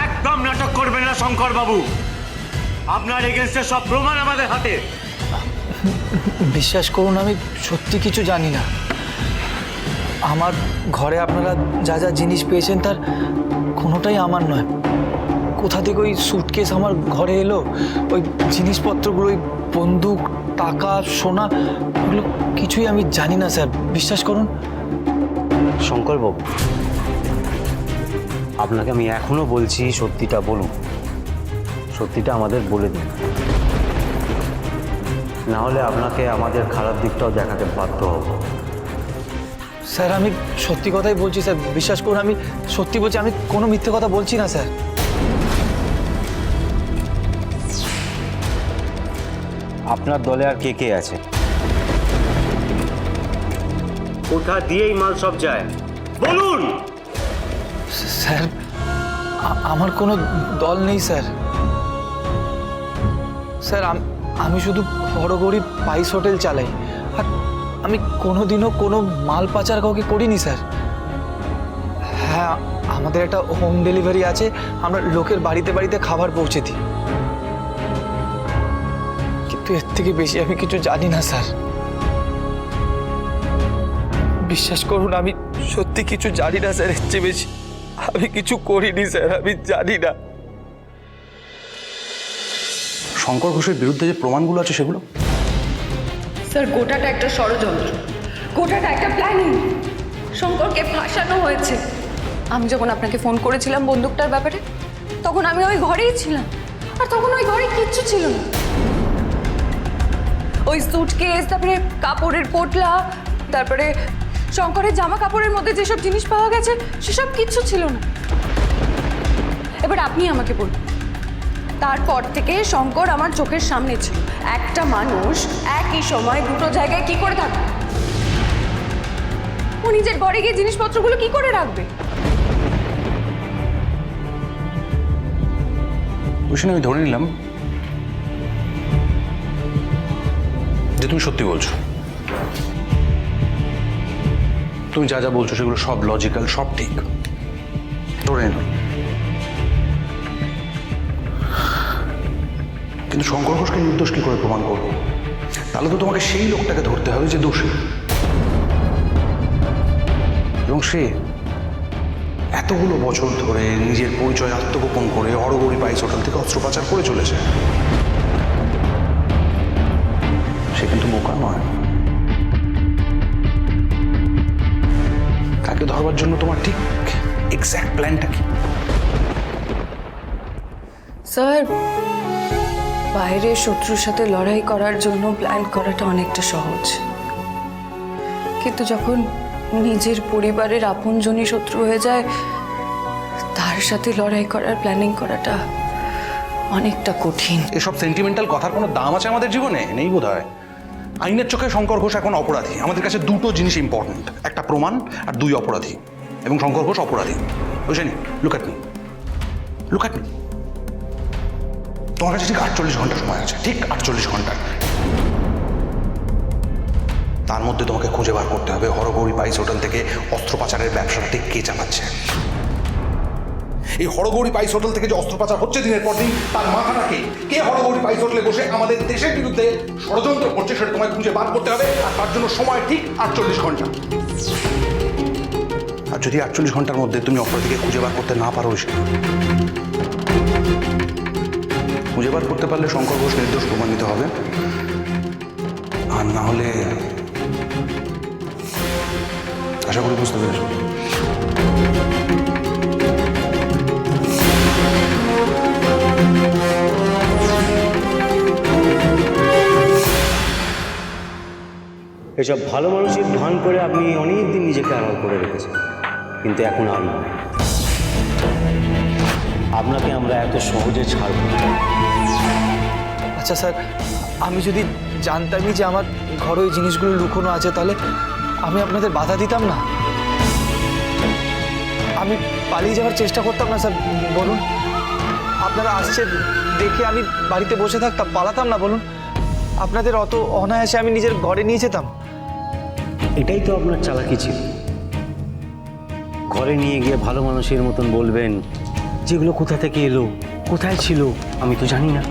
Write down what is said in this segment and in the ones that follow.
একদম নাটক করবেন না শঙ্কর বাবু। আপনার এগেনস্টে সব প্রমাণ আমাদের হাতে। বিশ্বাস করুন, আমি সত্যি কিছু জানি না। আমার ঘরে আপনারা যা যা জিনিস পেয়েছেন তার কোনোটাই আমার নয়। কোথা থেকে ওই স্যুটকেস আমার ঘরে এলো, ওই জিনিসপত্রগুলো, ওই বন্দুক, টাকা, সোনা, ওগুলো কিছুই আমি জানি না স্যার, বিশ্বাস করুন। শঙ্কর বাবু, আপনাকে আমি এখনো বলছি সত্যিটা বলুন, সত্যিটা আমাদের বলে দিন, না হলে আপনাকে আমাদের খারাপ দিকটাও দেখাতে বাধ্য হব। স্যার আমি সত্যি কথাই বলছি স্যার, বিশ্বাস করুন, আমি সত্যি বলছি, আমি কোনো মিথ্যে কথা বলছি না স্যার। আপনার দলে আর কে কে আছে? কোথা দিয়েই মাল সব যায় বলুন। স্যার আমার কোনো দল নেই স্যার। স্যার আমি শুধু হরগৌরী পাইস হোটেল চালাই, আর আমি কোনোদিনও কোনো মাল পাচার কাউকে করিনি স্যার। হ্যাঁ, আমাদের একটা হোম ডেলিভারি আছে, আমরা লোকের বাড়িতে বাড়িতে খাবার পৌঁছে দিই, কিন্তু এর থেকে বেশি আমি কিছু জানি না স্যার। বিশ্বাস করুন, আমি সত্যি কিছু জানি না স্যার, এর চেয়ে বেশি আমি কিছু করিনি স্যার, আমি জানি না। শঙ্কর ঘোষের বিরুদ্ধে যে প্রমাণগুলো আছে সেগুলো? স্যার গোটাটা একটা ষড়যন্ত্র, গোটাটা একটা প্ল্যানিং। শঙ্করকে ফাঁসানো হয়েছে। আমি যখন আপনাকে ফোন করেছিলাম বন্দুকটার ব্যাপারে, তখন আমি ওই ঘরেই ছিলাম, আর তখন ওই ঘরে কিচ্ছু ছিল না। ওই স্যুটকেস, তারপরে কাপড়ের পোটলা, তারপরে শঙ্করের জামা কাপড়ের মধ্যে যেসব জিনিস পাওয়া গেছে সেসব কিচ্ছু ছিল না। এবার আপনি আমাকে বলুন, তারপর থেকে শঙ্কর আমার চোখের সামনে ছিল। একটা মানুষ একই সময় দুটো জায়গায় কি করে থাকবে? ও নিজের ঘরে গিয়ে জিনিসপত্রগুলো কি করে রাখবে? ওইখানে আমি ধরে নিলাম যে তুমি সত্যি বলছো। তুমি যা যা বলছো সেগুলো সব লজিক্যাল, সব ঠিক, ধরে নিলাম। কিন্তু শঙ্কর ঘোষকে নির্দোষ কি করে প্রমাণ করবো? তাহলে তো তোমাকে সেই লোকটাকে ধরতে হবে যে দোষী, এবং সে এতগুলো বছর ধরে নিজের পরিচয় আত্মগোপন করে হরগৌরী পাইস হোটেল থেকে অস্ত্র পাচার করে চলেছে। সে কিন্তু বোকা নয়। তাকে ধরবার জন্য তোমার ঠিক এক্স্যাক্ট প্ল্যানটা কি? স্যার, বাইরের শত্রুর সাথে লড়াই করার জন্য প্ল্যান করাটা অনেকটা সহজ, কিন্তু যখন নিজের পরিবারের আপনজনই শত্রু হয়ে যায়, তার সাথে লড়াই করার প্ল্যানিং করাটা অনেকটা কঠিন। এসব সেন্টিমেন্টাল কথার কোনো দাম আছে আমাদের জীবনে? নেই বোধ হয়। আইনের চোখে শঙ্কর ঘোষ এখন অপরাধী। আমাদের কাছে দুটো জিনিস ইম্পর্টেন্ট, একটা প্রমাণ আর দুই অপরাধী, এবং শঙ্কর ঘোষ অপরাধী। বুঝেনি? Look at me, look at me. তোমার কাছে ঠিক 48 ঘন্টা সময় আছে, ঠিক 48 ঘন্টা। তার মধ্যে তোমাকে খুঁজে বার করতে হবে হরগৌরী পাইস হোটেল থেকে অস্ত্র পাচারের ব্যবসাটা ঠিক কে চালাচ্ছে। এই হরগৌরী পাইস হোটেল থেকে যে অস্ত্র পাচার হচ্ছে দিনের পর দিন, তার মাথাটা কে হরগৌরী পাইস হোটেলে বসে আমাদের দেশের বিরুদ্ধে ষড়যন্ত্র করছে, সেটা তোমায় খুঁজে বার করতে হবে। আর তার জন্য সময় ঠিক 48 ঘন্টা। আর যদি 48 ঘন্টার মধ্যে তুমি অপরাধীকে খুঁজে বার করতে না পারো, খুঁজে বার করতে পারলে শঙ্কর ঘোষ নির্দোষ প্রমাণিত হবে, আর না হলে আশা করি বুঝতে পেরেছো। এসব ভালো মানুষের ভান করে আপনি অনেক দিন নিজেকে আড়াল করে রেখেছেন, কিন্তু এখন আর নয়। আপনাকে আমরা এত সহজে ছাড়ব না। আচ্ছা স্যার, আমি যদি জানতামই যে আমার ঘরে ওই জিনিসগুলো লুকোনো আছে, তাহলে আমি আপনাদের বাধা দিতাম না, আমি পালিয়ে যাওয়ার চেষ্টা করতাম না স্যার। বলুন, আপনারা আসছে দেখে আমি বাড়িতে বসে থাকতাম, পালাতাম না? বলুন, আপনাদের অত অনায়াসে আমি নিজের ঘরে নিয়ে যেতাম? এটাই তো আপনার চালাকি ছিল। ঘরে নিয়ে গিয়ে ভালো মানুষের মতন বলবেন যেগুলো কোথা থেকে এলো, কোথায় ছিল, আমি তো জানি না।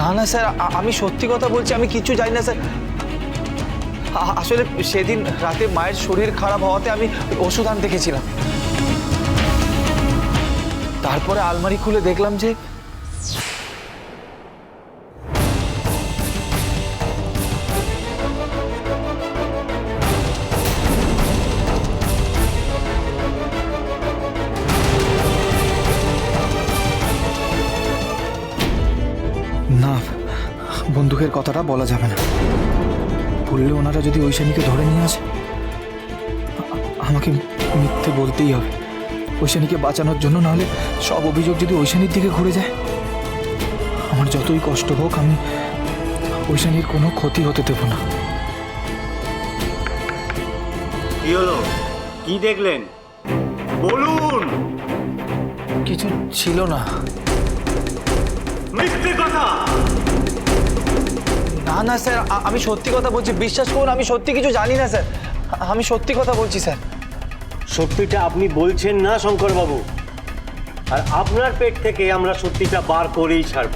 না না স্যার, আমি সত্যি কথা বলছি, আমি কিচ্ছু জানি না স্যার। আসলে সেদিন রাতে মায়ের শরীর খারাপ হওয়াতে আমি ওষুধ আনতে গেছিলাম। তারপরে আলমারি খুলে দেখলাম যে না, বন্দুকের কথাটা বলা যাবে না। বললে ওনারা যদি ঐশানীকে ধরে নিয়ে আসে, আমাকে মিথ্যে বলতেই হবে ঐশানীকে বাঁচানোর জন্য। নাহলে সব অভিযোগ যদি ঐশানীর দিকে ঘুরে যায়, আমার যতই কষ্ট হোক আমি ঐশানীর কোনো ক্ষতি হতে দেব না। কি হলো, কি দেখলেন, বলুন। কিছু ছিল না। মিথ্যে কথা। না না স্যার, আমি সত্যি কথা বলছি, বিশ্বাস করুন। আমি সত্যি কিছু জানি না স্যার, আমি সত্যি কথা বলছি স্যার। সত্যিটা আপনি বলছেন না শঙ্করবাবু, আর আপনার পেট থেকে আমরা সত্যিটা বার করেই ছাড়ব।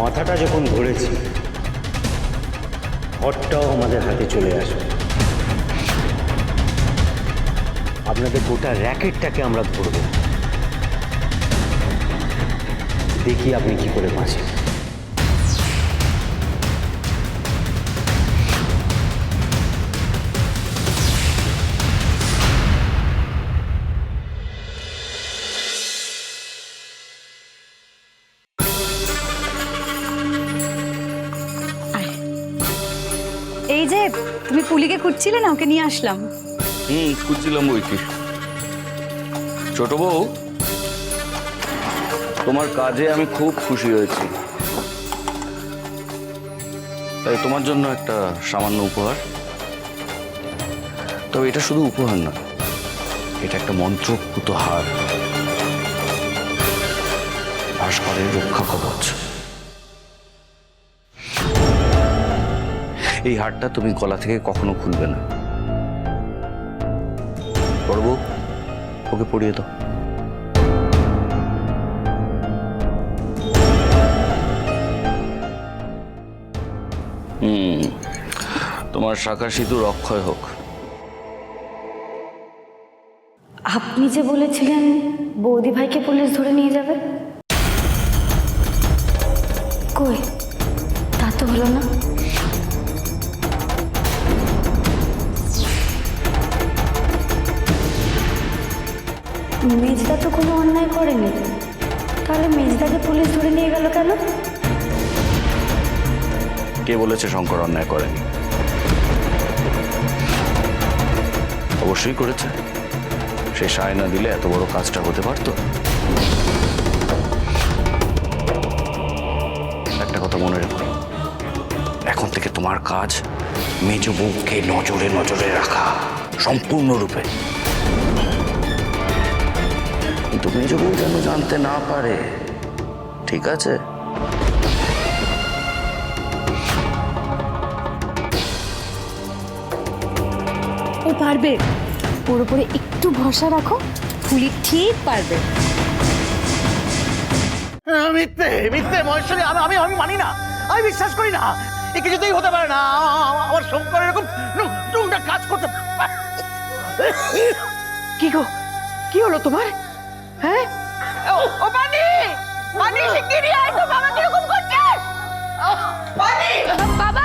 মাথাটা যখন ধরেছি, ঘরটাও আমাদের হাতে চলে আসবে। আপনাদের গোটা র্যাকেটটাকে আমরা ধরব, দেখি আপনি কি করে বাঁচেন। এই যে তুমি পুলিকে খুঁজছিলে না, ওকে নিয়ে আসলাম। খুঁজছিলাম বই কি। ছোট বউ, তোমার কাজে আমি খুব খুশি হয়েছি, তাই তোমার জন্য একটা সামান্য উপহার। তবে এটা শুধু উপহার না, এটা একটা মন্ত্রপুত হার, ভাস্করের রক্ষা কবচ। এই হারটা তুমি গলা থেকে কখনো খুলবে না। পড়ব, ওকে পড়িয়ে দাও। তোমার শাখা সিঁদুর অক্ষয় হোক। আপনি যে বলেছিলেন বৌদি ভাইকে পুলিশ ধরে নিয়ে যাবে, কই তা তো হলো না। মেজদা তো কোনো অন্যায় করেনি, তাহলে মেজদাকে পুলিশ ধরে নিয়ে গেল কেন? কে বলেছে শঙ্কর অন্যায় করেনি? অবশ্যই করেছে। সে সায় না দিলে এত বড় কাজটা হতে পারত? একটা কথা মনে রেখো, এখন থেকে তোমার কাজ মেজ বউকে নজরে নজরে রাখা, সম্পূর্ণরূপে। কিন্তু মেজ বউ যেন জানতে না পারে, ঠিক আছে? ও পারবে, ওর উপরে একটু ভরসা রাখো, পুলি ঠিক পারবে। মিথ্যে মিথ্যে মহেশ্বরী, আমি আমি মানি না, আমি বিশ্বাস করি না। এ কিছুতেই হতে পারে না। আমার শঙ্কর এরকম নোংরা কাজ করতে। কি গো, কি হলো তোমার? হ্যাঁ, ও পানি পানি, শিগগিরই আয়, তো বাবা কিরকম করছে? পানি, বাবা